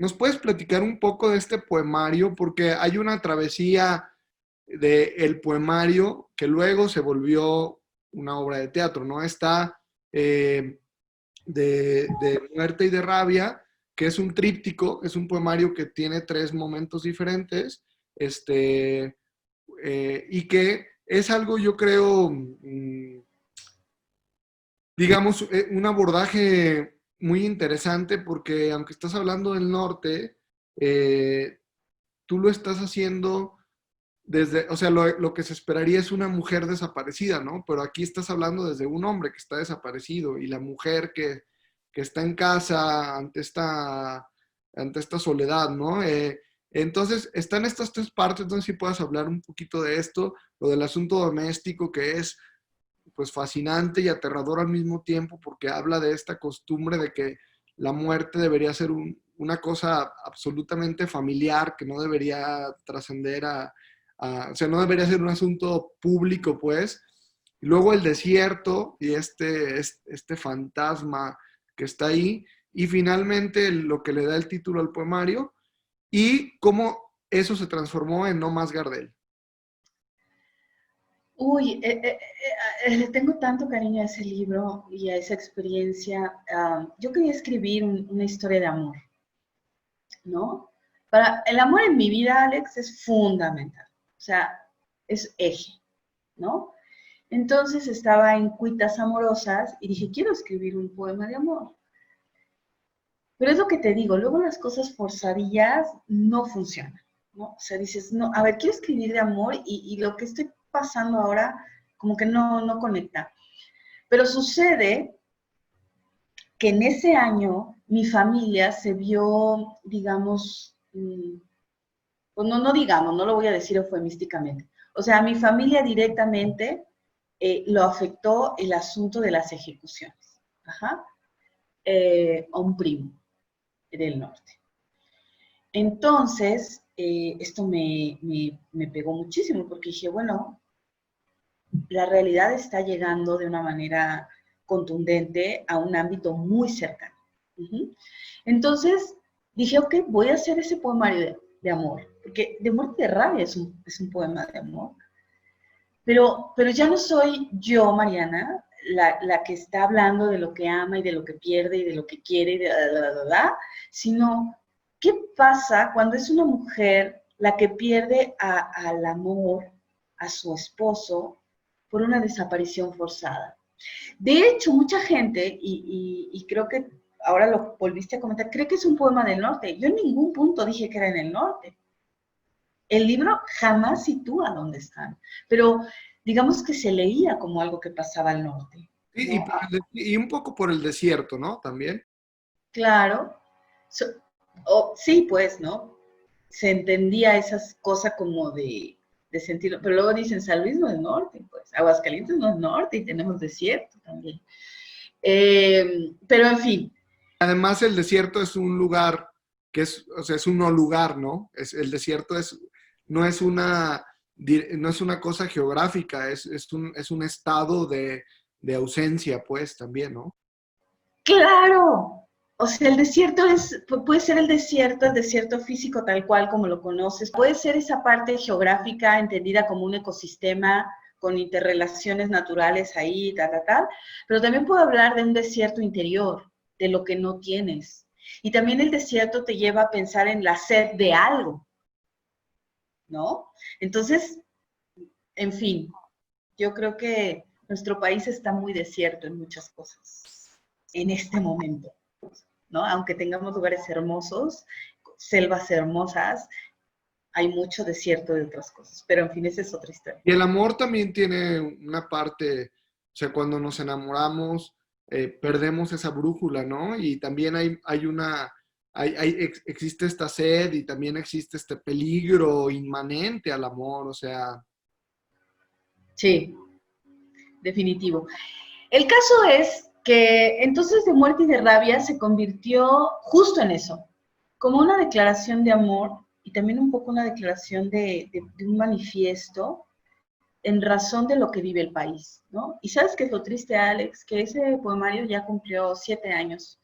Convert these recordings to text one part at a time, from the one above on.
¿nos puedes platicar un poco de este poemario? Porque hay una travesía del poemario que luego se volvió una obra de teatro, ¿no? Está de Muerte y de Rabia, que es un tríptico, es un poemario que tiene tres momentos diferentes, y que es algo, yo creo, digamos, un abordaje muy interesante porque aunque estás hablando del norte, eh, tú lo estás haciendo desde, o sea, lo que se esperaría es una mujer desaparecida, ¿no? Pero aquí estás hablando desde un hombre que está desaparecido y la mujer que está en casa ante esta soledad, ¿no? Entonces, están estas tres partes, entonces si puedas hablar un poquito de esto, lo del asunto doméstico que es pues fascinante y aterrador al mismo tiempo porque habla de esta costumbre de que la muerte debería ser una cosa absolutamente familiar, que no debería trascender o sea, no debería ser un asunto público, pues. Y luego el desierto y este fantasma que está ahí, y finalmente lo que le da el título al poemario, y cómo eso se transformó en No Más Gardel. Uy, le tengo tanto cariño a ese libro y a esa experiencia. Yo quería escribir una historia de amor, ¿no? El amor en mi vida, Alex, es fundamental. O sea, es eje, ¿no? Entonces estaba en cuitas amorosas y dije, quiero escribir un poema de amor. Pero es lo que te digo, luego las cosas forzadillas no funcionan, ¿no? O sea, dices, no, a ver, quiero escribir de amor y lo que estoy pasando ahora como que no conecta. Pero sucede que en ese año mi familia se vio, digamos, pues no digamos, no lo voy a decir eufemísticamente. O sea, a mi familia directamente lo afectó el asunto de las ejecuciones. Ajá. A un primo del norte. Entonces, esto me pegó muchísimo porque dije, bueno, la realidad está llegando de una manera contundente a un ámbito muy cercano. Uh-huh. Entonces, dije, ok, voy a hacer ese poemario de amor, porque de muerte de rabia es un poema de amor, pero ya no soy yo, Mariana, la que está hablando de lo que ama y de lo que pierde y de lo que quiere, y de sino qué pasa cuando es una mujer la que pierde al amor, a su esposo, por una desaparición forzada. De hecho, mucha gente, y creo que ahora lo volviste a comentar, cree que es un poema del norte. Yo en ningún punto dije que era en el norte. El libro jamás sitúa dónde están, pero digamos que se leía como algo que pasaba al norte, ¿no? Y un poco por el desierto, ¿no? También. Claro, so, sí, pues, ¿no? Se entendía esas cosas como de sentirlo, pero luego dicen, San Luis no es norte, pues, Aguascalientes no es norte y tenemos desierto también. Pero en fin. Además, el desierto es un lugar que es, o sea, es un no lugar, ¿no? El desierto no es no es una cosa geográfica, es un estado de ausencia, pues, también, ¿no? Claro, o sea, el desierto puede ser el desierto físico tal cual como lo conoces, puede ser esa parte geográfica entendida como un ecosistema con interrelaciones naturales ahí, tal, pero también puedo hablar de un desierto interior, de lo que no tienes. Y también el desierto te lleva a pensar en la sed de algo, ¿no? Entonces, en fin, yo creo que nuestro país está muy desierto en muchas cosas en este momento, ¿no? Aunque tengamos lugares hermosos, selvas hermosas, hay mucho desierto de otras cosas. Pero en fin, esa es otra historia. Y el amor también tiene una parte, o sea, cuando nos enamoramos, perdemos esa brújula, ¿no? Y también existe esta sed y también existe este peligro inmanente al amor, o sea, Sí, definitivo. El caso es que entonces de muerte y de rabia se convirtió justo en eso, como una declaración de amor y también un poco una declaración de un manifiesto en razón de lo que vive el país, ¿no? Y sabes qué es lo triste, Alex, que ese poemario ya cumplió 7 años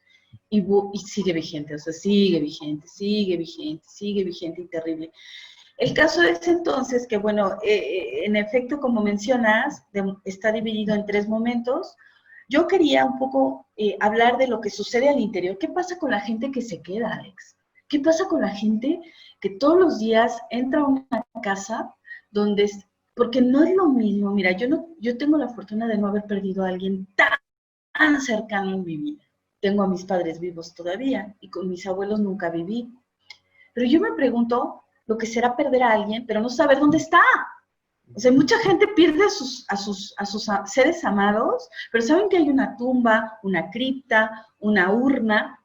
y sigue vigente, o sea, sigue vigente, sigue vigente, sigue vigente y terrible. El caso es entonces que, bueno, en efecto, como mencionas, está dividido en 3 momentos. Yo quería un poco hablar de lo que sucede al interior. ¿Qué pasa con la gente que se queda, Alex? ¿Qué pasa con la gente que todos los días entra a una casa donde, porque no es lo mismo, mira, yo tengo la fortuna de no haber perdido a alguien tan cercano en mi vida. Tengo a mis padres vivos todavía y con mis abuelos nunca viví. Pero yo me pregunto lo que será perder a alguien, pero no saber dónde está. O sea, mucha gente pierde a sus seres amados, pero saben que hay una tumba, una cripta, una urna,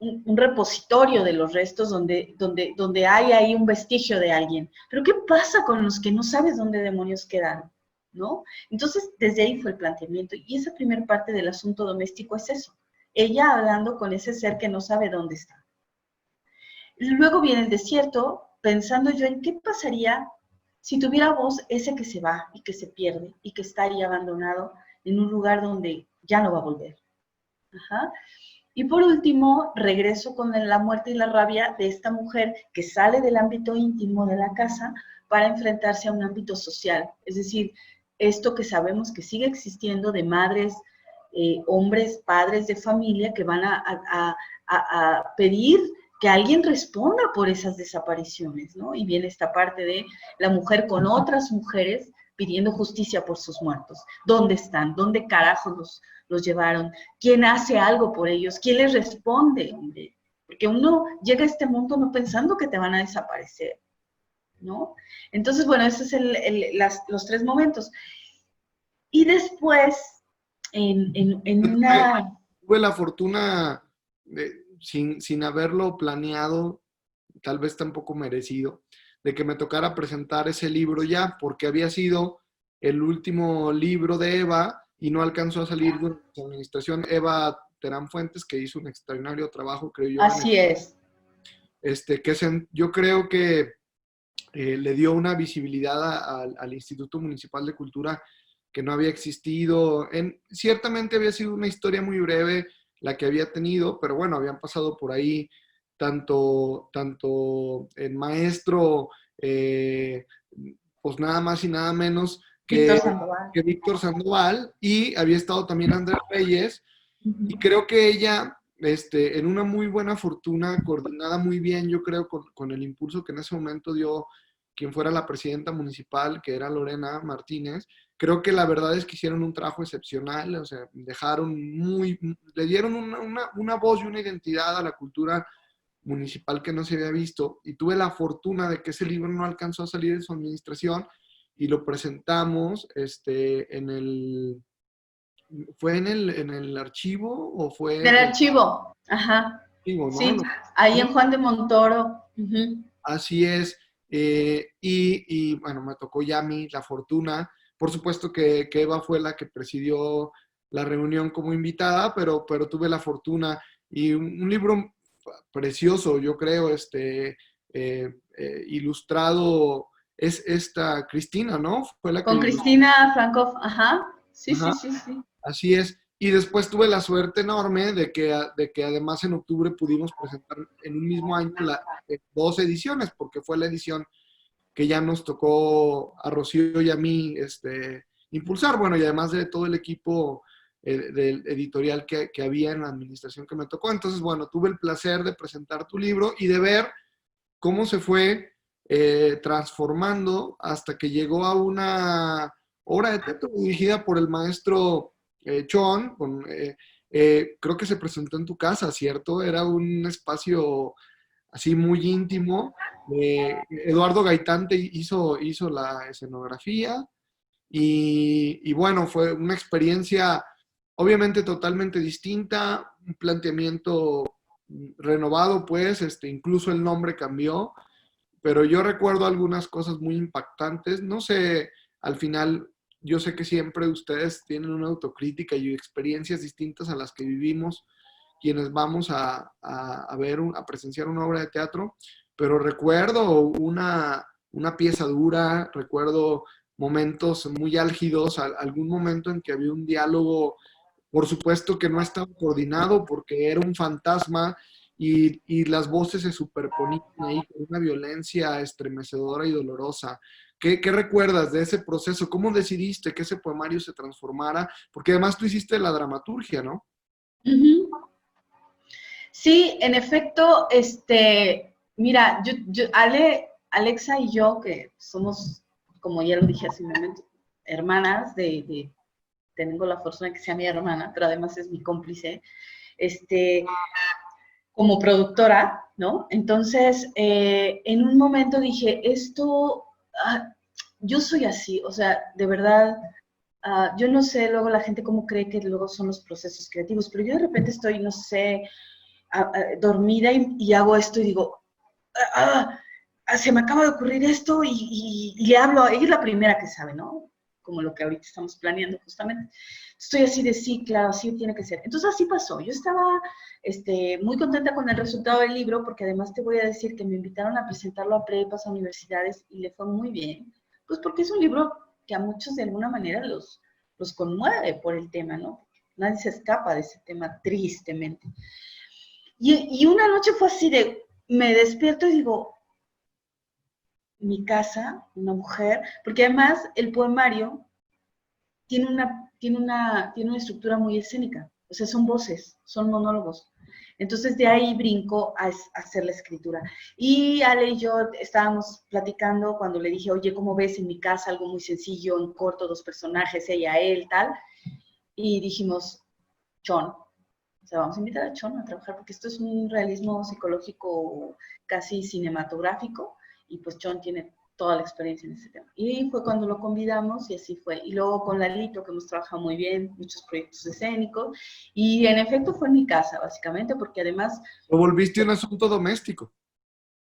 un repositorio de los restos donde hay ahí un vestigio de alguien. Pero ¿qué pasa con los que no sabes dónde demonios quedan? ¿No? Entonces, desde ahí fue el planteamiento. Y esa primera parte del asunto doméstico es eso. Ella hablando con ese ser que no sabe dónde está. Luego viene el desierto, pensando yo en qué pasaría si tuviera voz ese que se va y que se pierde y que está ahí abandonado en un lugar donde ya no va a volver. Ajá. Y por último, regreso con la muerte y la rabia de esta mujer que sale del ámbito íntimo de la casa para enfrentarse a un ámbito social. Es decir, esto que sabemos que sigue existiendo de madres, hombres, padres de familia que van a pedir que alguien responda por esas desapariciones, ¿no? Y viene esta parte de la mujer con otras mujeres pidiendo justicia por sus muertos. ¿Dónde están? ¿Dónde carajos los llevaron? ¿Quién hace algo por ellos? ¿Quién les responde? Porque uno llega a este mundo no pensando que te van a desaparecer, ¿no? Entonces, bueno, esos son los 3 momentos. Y después, en una... Tuve la fortuna, sin haberlo planeado, tal vez tampoco merecido, de que me tocara presentar ese libro ya, porque había sido el último libro de Eva y no alcanzó a salir de su administración. Eva Terán Fuentes, que hizo un extraordinario trabajo, creo yo, Así es. yo creo que le dio una visibilidad al Instituto Municipal de Cultura que no había existido. Ciertamente había sido una historia muy breve la que había tenido, pero bueno, habían pasado por ahí tanto el maestro, pues nada más y nada menos Víctor Sandoval. que Víctor Sandoval, y había estado también Andrés Reyes, y Uh-huh. creo que ella, en una muy buena fortuna, coordinada muy bien, yo creo, con el impulso que en ese momento dio quien fuera la presidenta municipal, que era Lorena Martínez, creo que la verdad es que hicieron un trabajo excepcional, o sea, le dieron una voz y una identidad a la cultura municipal que no se había visto, y tuve la fortuna de que ese libro no alcanzó a salir de su administración, y lo presentamos ¿fue en el archivo o fue Del archivo, ajá, archivo, sí, ¿no? ahí en Juan de Montoro. Uh-huh. Así es. Bueno, me tocó ya a mí la fortuna. Por supuesto que Eva fue la que presidió la reunión como invitada, pero tuve la fortuna y un libro precioso, yo creo, ilustrado, es esta Cristina, ¿no? Fue la que Con lo ilustró. Cristina Francoff, ajá, sí, sí, Ajá. sí, sí. Así es. Y después tuve la suerte enorme de que además en octubre pudimos presentar en un mismo año 2 ediciones, porque fue la edición que ya nos tocó a Rocío y a mí impulsar. Bueno, y además de todo el equipo del editorial que había en la administración que me tocó. Entonces, bueno, tuve el placer de presentar tu libro y de ver cómo se fue transformando hasta que llegó a una obra de teatro dirigida por el maestro Chon. Creo que se presentó en tu casa, ¿cierto? Era un espacio así muy íntimo. Eduardo Gaitán hizo la escenografía y bueno, fue una experiencia obviamente totalmente distinta, un planteamiento renovado, pues, incluso el nombre cambió, pero yo recuerdo algunas cosas muy impactantes. No sé, al final, yo sé que siempre ustedes tienen una autocrítica y experiencias distintas a las que vivimos quienes vamos a presenciar una obra de teatro, pero recuerdo una pieza dura, recuerdo momentos muy álgidos, algún momento en que había un diálogo por supuesto que no estaba coordinado porque era un fantasma y las voces se superponían ahí con una violencia estremecedora y dolorosa. ¿Qué recuerdas de ese proceso? ¿Cómo decidiste que ese poemario se transformara? Porque además tú hiciste la dramaturgia, ¿no? Ujú. Sí, en efecto, mira, Alexa y yo, que somos, como ya lo dije hace un momento, hermanas tengo la fortuna de que sea mi hermana, pero además es mi cómplice, este, como productora, ¿no? Entonces, en un momento dije, yo soy así, o sea, de verdad, yo no sé luego la gente cómo cree que luego son los procesos creativos, pero yo de repente estoy, no sé, dormida y hago esto y digo, ah, se me acaba de ocurrir esto y le hablo, ella es la primera que sabe, ¿no? Como lo que ahorita estamos planeando justamente. Estoy así de sí, claro, así tiene que ser. Entonces así pasó. Yo estaba muy contenta con el resultado del libro porque además te voy a decir que me invitaron a presentarlo a prepas, a universidades y le fue muy bien. Pues porque es un libro que a muchos de alguna manera los conmueve por el tema, ¿no? Nadie se escapa de ese tema, tristemente. Y una noche fue así de, me despierto y digo, mi casa, una mujer, porque además el poemario tiene una estructura muy escénica, o sea, son voces, son monólogos. Entonces de ahí brinco a hacer la escritura. Y Ale y yo estábamos platicando cuando le dije, oye, ¿cómo ves en mi casa algo muy sencillo, en corto, dos personajes, ella, él, tal? Y dijimos, Chon. O sea, vamos a invitar a Chon a trabajar porque esto es un realismo psicológico casi cinematográfico y pues Chon tiene toda la experiencia en ese tema. Y fue cuando lo convidamos y así fue. Y luego con Lalito, que hemos trabajado muy bien, muchos proyectos escénicos. Y en efecto fue en mi casa, básicamente, porque además Lo volviste un asunto doméstico.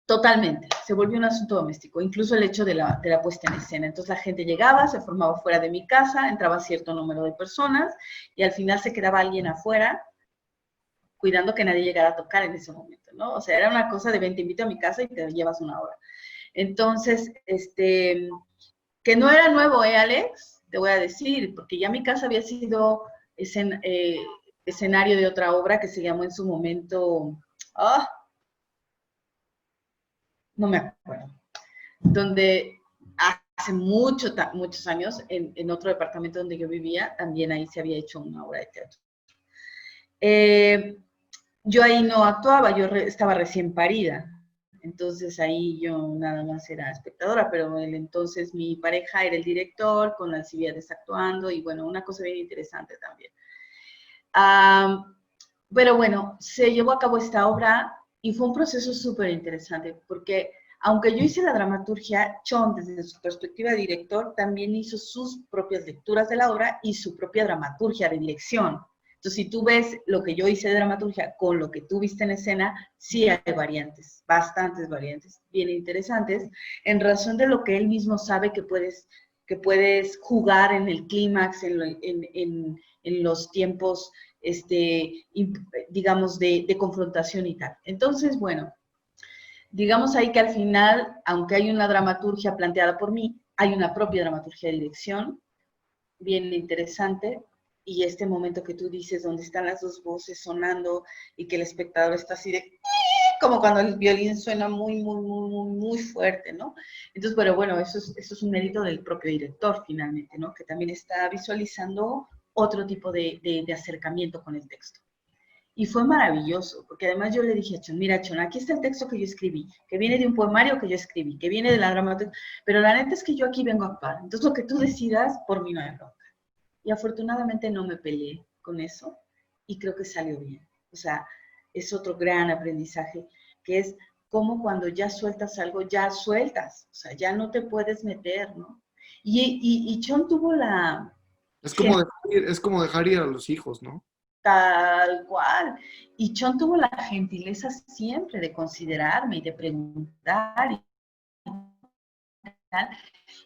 totalmente, se volvió un asunto doméstico, incluso el hecho de la puesta en escena. Entonces la gente llegaba, se formaba fuera de mi casa, entraba cierto número de personas y al final se quedaba alguien afuera cuidando que nadie llegara a tocar en ese momento, ¿no? O sea, era una cosa de ven, te invito a mi casa y te llevas una hora. Entonces, que no era nuevo, ¿eh, Alex? Te voy a decir, porque ya mi casa había sido escenario de otra obra que se llamó en su momento, ah, no me acuerdo, donde hace muchos años, en otro departamento donde yo vivía, también ahí se había hecho una obra de teatro. Yo ahí no actuaba, yo estaba recién parida, entonces ahí yo nada más era espectadora, pero entonces mi pareja era el director, con Alcibiades actuando, y bueno, una cosa bien interesante también. Pero bueno, se llevó a cabo esta obra y fue un proceso súper interesante, porque aunque yo hice la dramaturgia, Chon, desde su perspectiva de director, también hizo sus propias lecturas de la obra y su propia dramaturgia de dirección. Entonces, si tú ves lo que yo hice de dramaturgia con lo que tú viste en escena, sí hay variantes, bastantes variantes, bien interesantes, en razón de lo que él mismo sabe que puedes jugar en el clímax, en los tiempos, digamos, de confrontación y tal. Entonces, bueno, digamos ahí que al final, aunque hay una dramaturgia planteada por mí, hay una propia dramaturgia de dirección, bien interesante, y este momento que tú dices, donde están las dos voces sonando y que el espectador está así de, como cuando el violín suena muy, muy, muy, muy, muy fuerte, ¿no? Entonces, bueno, eso es un mérito del propio director, finalmente, ¿no? Que también está visualizando otro tipo de acercamiento con el texto. Y fue maravilloso, porque además yo le dije a Chon, mira Chon, aquí está el texto que yo escribí, que viene de un poemario que yo escribí, que viene de la dramaturgia, pero la neta es que yo aquí vengo a actuar. Entonces lo que tú decidas, por mí no hay bronca. Y afortunadamente no me peleé con eso y creo que salió bien. O sea, es otro gran aprendizaje, que es como cuando ya sueltas algo, ya sueltas, o sea, ya no te puedes meter, ¿no? Y Chon tuvo la Es como dejar ir a los hijos, ¿no? tal cual. Y Chon tuvo la gentileza siempre de considerarme y de preguntar y tal.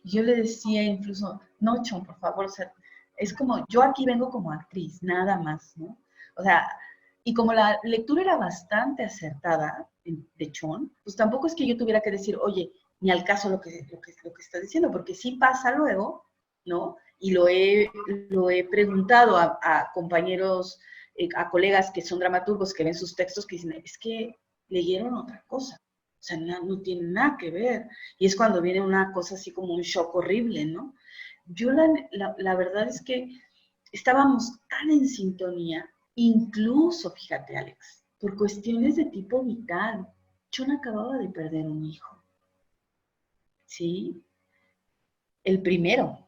Y yo le decía incluso, no, Chon, por favor, o sea, es como, yo aquí vengo como actriz, nada más, ¿no? O sea, y como la lectura era bastante acertada de Chon, pues tampoco es que yo tuviera que decir, oye, ni al caso lo que está diciendo, porque sí pasa luego, ¿no? y lo he preguntado a compañeros, a colegas que son dramaturgos, que ven sus textos, que dicen, es que leyeron otra cosa. O sea, no tiene nada que ver. Y es cuando viene una cosa así como un shock horrible, ¿no? Yo la verdad es que estábamos tan en sintonía, incluso, fíjate, Alex, por cuestiones de tipo vital. John acababa de perder un hijo, ¿sí? El primero.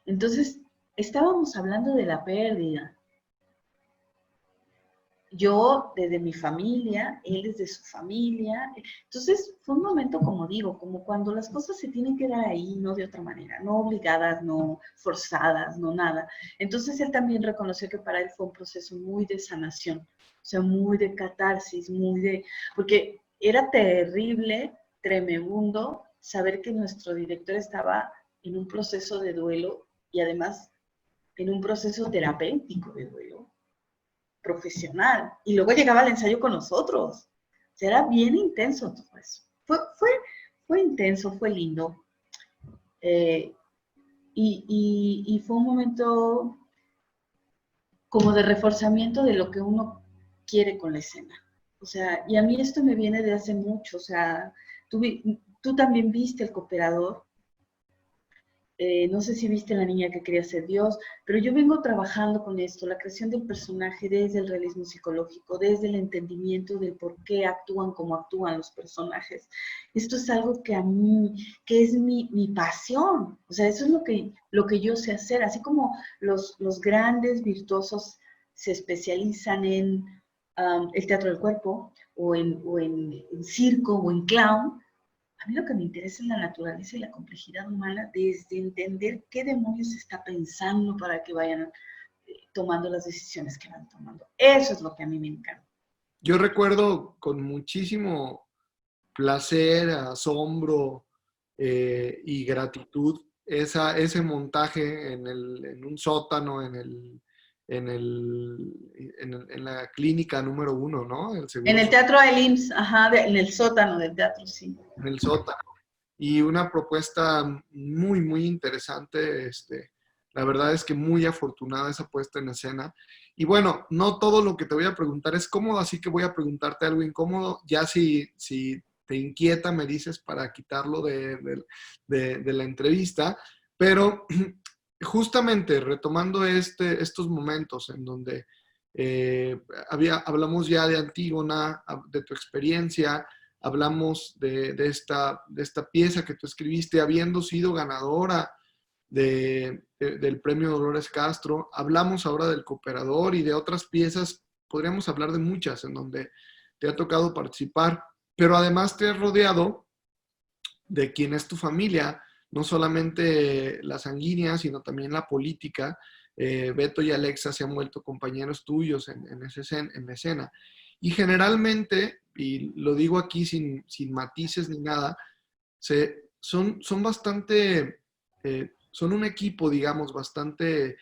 Entonces, estábamos hablando de la pérdida. Yo desde mi familia, él desde su familia. Entonces, fue un momento, como digo, como cuando las cosas se tienen que dar ahí, no de otra manera, no obligadas, no forzadas, no nada. Entonces, él también reconoció que para él fue un proceso muy de sanación, o sea, muy de catarsis, muy de... Porque era terrible, tremebundo, saber que nuestro director estaba en un proceso de duelo y además en un proceso terapéutico de duelo profesional. Y luego llegaba el ensayo con nosotros. O sea, era bien intenso todo eso. Fue intenso, fue lindo. Eh, y fue un momento como de reforzamiento de lo que uno quiere con la escena. O sea, y a mí esto me viene de hace mucho. O sea, tú también viste El Cooperador. No sé si viste La niña que quería ser Dios, pero yo vengo trabajando con esto, la creación del personaje desde el realismo psicológico, desde el entendimiento del por qué actúan como actúan los personajes. Esto es algo que a mí, que es mi pasión, o sea, eso es lo que yo sé hacer, así como los grandes virtuosos se especializan en el teatro del cuerpo, o en circo, o en clown. A mí lo que me interesa es la naturaleza y la complejidad humana desde entender qué demonios se está pensando para que vayan tomando las decisiones que van tomando. Eso es lo que a mí me encanta. Yo recuerdo con muchísimo placer, asombro y gratitud ese montaje en un sótano, en la clínica número 1, ¿no? El En seguro el teatro del IMSS, ajá, en el sótano del teatro, sí. en el sótano. Y una propuesta muy, muy interesante. La verdad es que muy afortunada esa puesta en escena. Y bueno, no todo lo que te voy a preguntar es cómodo, así que voy a preguntarte algo incómodo. Ya si te inquieta, me dices para quitarlo de la entrevista. Pero justamente retomando estos momentos en donde hablamos ya de Antígona, de tu experiencia, hablamos de esta pieza que tú escribiste, habiendo sido ganadora del premio Dolores Castro. Hablamos ahora del Cooperador y de otras piezas, podríamos hablar de muchas en donde te ha tocado participar, pero además te has rodeado de quien es tu familia, no solamente la sanguínea, sino también la política. Beto y Alexa se han vuelto compañeros tuyos en la escena. Y generalmente, y lo digo aquí sin matices ni nada, son bastante, son un equipo, digamos, bastante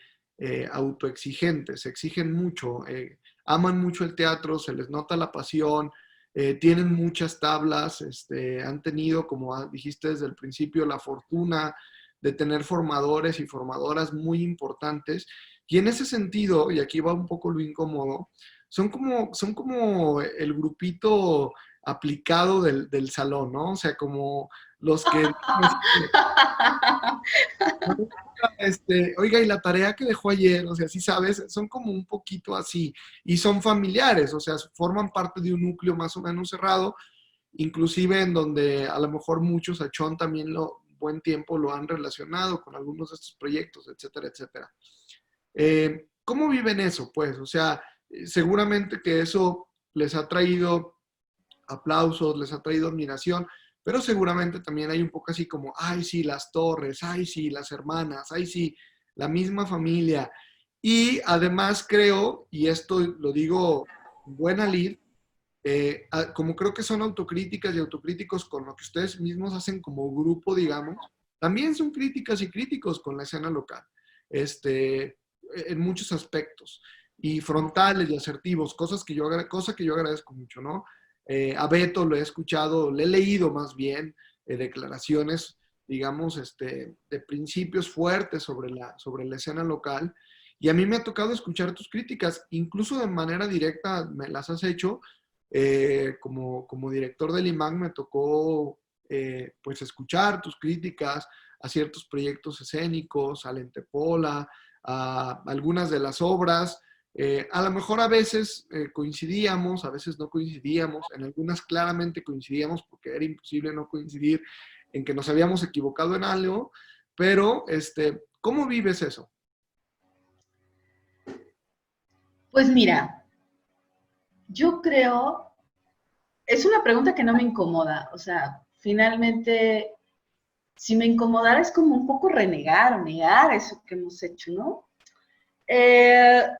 autoexigentes, se exigen mucho, aman mucho el teatro, se les nota la pasión, tienen muchas tablas, han tenido, como dijiste desde el principio, la fortuna de tener formadores y formadoras muy importantes. Y en ese sentido, y aquí va un poco lo incómodo, son como el grupito aplicado del salón, ¿no? O sea, como los que, oiga, y la tarea que dejó ayer, o sea, sí sabes, son como un poquito así, y son familiares, o sea, forman parte de un núcleo más o menos cerrado, inclusive en donde a lo mejor muchos a Chon también buen tiempo lo han relacionado con algunos de estos proyectos, etcétera, etcétera. ¿Cómo viven eso, pues? O sea, seguramente que eso les ha traído aplausos, les ha traído admiración, pero seguramente también hay un poco así como, ay, sí, las torres, ay, sí, las hermanas, ay, sí, la misma familia. Y además creo, y esto lo digo buena lid, como creo que son autocríticas y autocríticos con lo que ustedes mismos hacen como grupo, digamos, también son críticas y críticos con la escena local, en muchos aspectos, y frontales y asertivos, cosa que yo agradezco mucho, ¿no? A Beto lo he escuchado, le he leído más bien declaraciones digamos, de principios fuertes sobre la escena local. Y a mí me ha tocado escuchar tus críticas, incluso de manera directa me las has hecho. Como director del IMAC me tocó pues escuchar tus críticas a ciertos proyectos escénicos, a Lentepola, a algunas de las obras. A lo mejor a veces coincidíamos, a veces no coincidíamos, en algunas claramente coincidíamos porque era imposible no coincidir en que nos habíamos equivocado en algo, pero ¿cómo vives eso? Pues mira, yo creo, es una pregunta que no me incomoda, o sea, finalmente, si me incomodara es como un poco renegar o negar eso que hemos hecho, ¿no?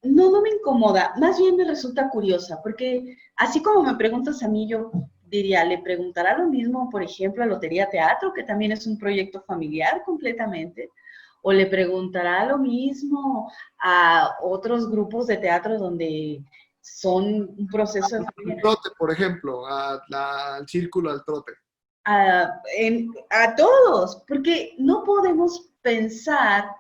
No, no me incomoda, más bien me resulta curiosa, porque así como me preguntas a mí, yo diría, ¿le preguntará lo mismo, por ejemplo, a Lotería Teatro, que también es un proyecto familiar completamente? ¿O le preguntará lo mismo a otros grupos de teatro donde son un proceso de Al familia? trote, por ejemplo, al círculo, al trote. A todos, porque no podemos pensar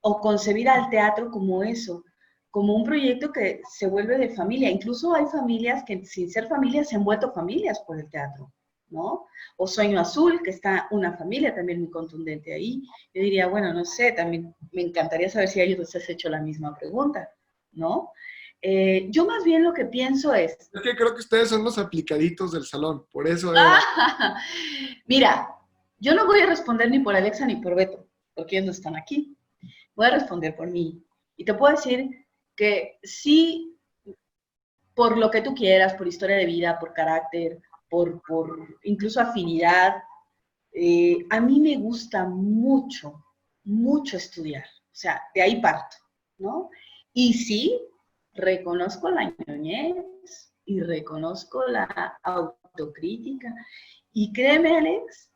o concebir al teatro como eso, como un proyecto que se vuelve de familia. Incluso hay familias que sin ser familias se han vuelto familias por el teatro, ¿no? O Sueño Azul, que está una familia también muy contundente ahí. Yo diría, bueno, no sé, también me encantaría saber si a ellos les has hecho la misma pregunta, ¿no? Yo más bien lo que pienso es... Es que creo que ustedes son los aplicaditos del salón, por eso era. Mira, yo no voy a responder ni por Alexa ni por Beto, porque ellos no están aquí. Voy a responder por mí. Y te puedo decir que sí, por lo que tú quieras, por historia de vida, por carácter, por incluso afinidad, a mí me gusta mucho, mucho estudiar. O sea, de ahí parto, ¿no? Y sí, reconozco la ñoñez y reconozco la autocrítica. Y créeme, Alex,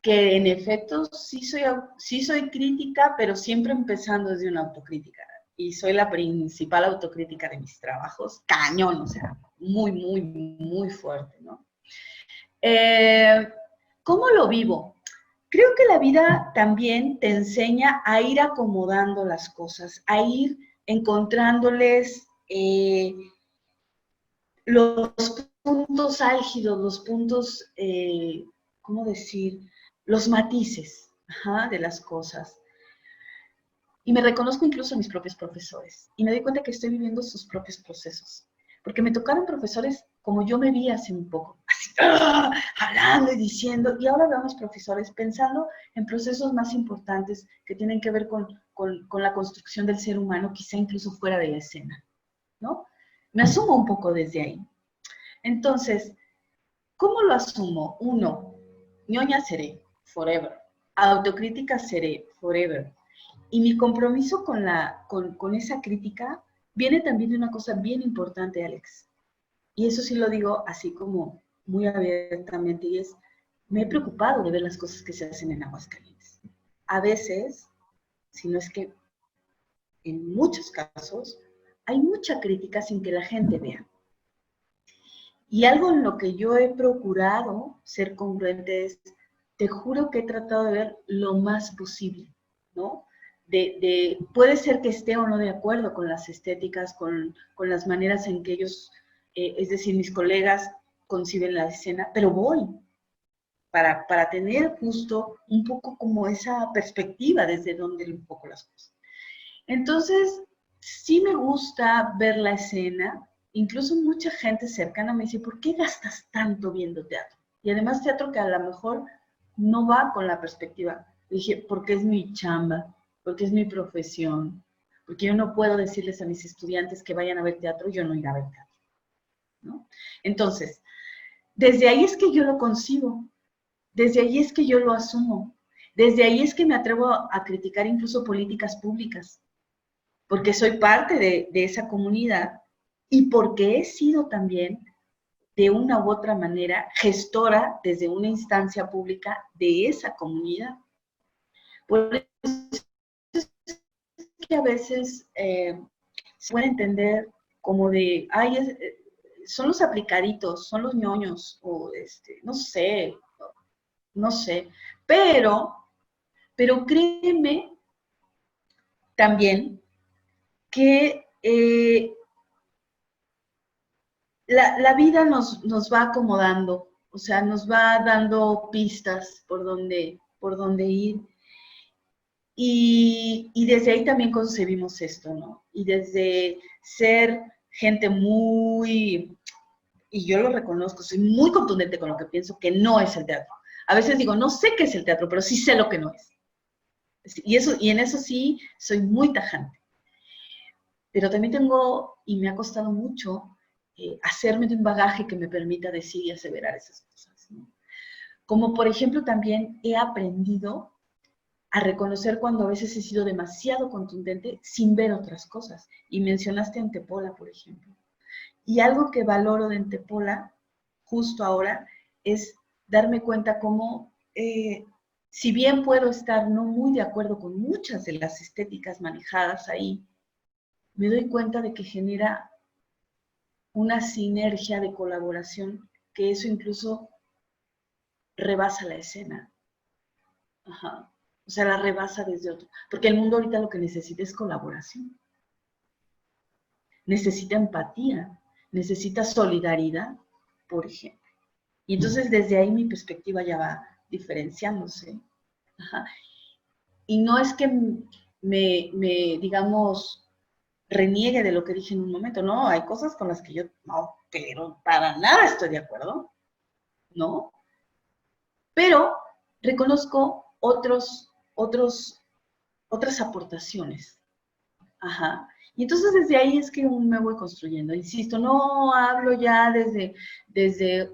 que en efecto sí soy crítica, pero siempre empezando desde una autocrítica. Y soy la principal autocrítica de mis trabajos, cañón, o sea, muy, muy, muy fuerte, ¿no? Eh, ¿Cómo lo vivo? Creo que la vida también te enseña a ir acomodando las cosas, a ir encontrándoles los puntos álgidos, los puntos, ¿cómo decir? Los matices, ajá, de las cosas. Y me reconozco incluso a mis propios profesores. Y me doy cuenta que estoy viviendo sus propios procesos. Porque me tocaron profesores como yo me vi hace un poco, así, jalando y diciendo. Y ahora veo a mis profesores pensando en procesos más importantes que tienen que ver con la construcción del ser humano, quizá incluso fuera de la escena, ¿no? Me asumo un poco desde ahí. Entonces, ¿cómo lo asumo? Uno, ñoña seré, forever. Autocrítica seré, forever. Y mi compromiso con esa crítica viene también de una cosa bien importante, Alex. Y eso sí lo digo así como muy abiertamente, y es, me he preocupado de ver las cosas que se hacen en Aguascalientes. A veces, si no es que en muchos casos, hay mucha crítica sin que la gente vea. Y algo en lo que yo he procurado ser congruente es, te juro que he tratado de ver lo más posible, ¿no? Puede ser que esté o no de acuerdo con las estéticas, con las maneras en que ellos, es decir, mis colegas conciben la escena, pero voy para tener justo un poco como esa perspectiva desde donde un poco las cosas. Entonces, sí me gusta ver la escena, incluso mucha gente cercana me dice, ¿por qué gastas tanto viendo teatro? Y además teatro que a lo mejor no va con la perspectiva. Le dije, porque es mi chamba, porque es mi profesión, porque yo no puedo decirles a mis estudiantes que vayan a ver teatro, yo no iré a ver teatro, ¿no? Entonces, desde ahí es que yo lo concibo, desde ahí es que yo lo asumo, desde ahí es que me atrevo a criticar incluso políticas públicas, porque soy parte de esa comunidad y porque he sido también, de una u otra manera, gestora desde una instancia pública de esa comunidad. Por eso es que a veces se puede entender como de, ay, son los aplicaditos, son los ñoños, o no sé, no sé, pero créeme también que la vida nos va acomodando, o sea, nos va dando pistas por dónde ir. Y desde ahí también concebimos esto, ¿no? Y desde ser gente muy, y yo lo reconozco, soy muy contundente con lo que pienso que no es el teatro. A veces digo, no sé qué es el teatro, pero sí sé lo que no es. Y en eso sí soy muy tajante. Pero también tengo, y me ha costado mucho, hacerme de un bagaje que me permita decir y aseverar esas cosas, ¿no? Como por ejemplo también he aprendido a reconocer cuando a veces he sido demasiado contundente sin ver otras cosas. Y mencionaste Antepola, por ejemplo. Y algo que valoro de Antepola, justo ahora, es darme cuenta cómo, si bien puedo estar no muy de acuerdo con muchas de las estéticas manejadas ahí, me doy cuenta de que genera una sinergia de colaboración que eso incluso rebasa la escena. Ajá. O sea, la rebasa desde otro. Porque el mundo ahorita lo que necesita es colaboración. Necesita empatía, necesita solidaridad, por ejemplo. Y entonces desde ahí mi perspectiva ya va diferenciándose. Ajá. Y no es que digamos, reniegue de lo que dije en un momento, no, hay cosas con las que yo, no, pero para nada estoy de acuerdo, ¿no? Pero reconozco otras aportaciones. Ajá. Y entonces desde ahí es que me voy construyendo. Insisto, no hablo ya desde,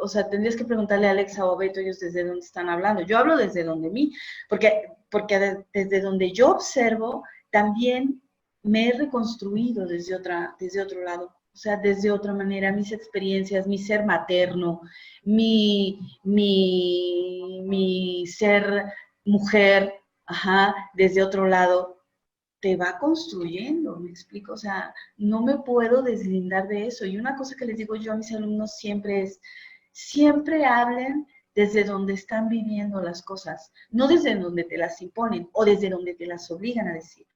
o sea, tendrías que preguntarle a Alexa o a Beto ellos desde dónde están hablando. Yo hablo desde donde mí, porque desde donde yo observo, también me he reconstruido desde otro lado. O sea, desde otra manera, mis experiencias, mi ser materno, mi ser mujer, ajá, desde otro lado te va construyendo, ¿me explico? O sea, no me puedo deslindar de eso. Y una cosa que les digo yo a mis alumnos siempre es, siempre hablen desde donde están viviendo las cosas, no desde donde te las imponen o desde donde te las obligan a decir.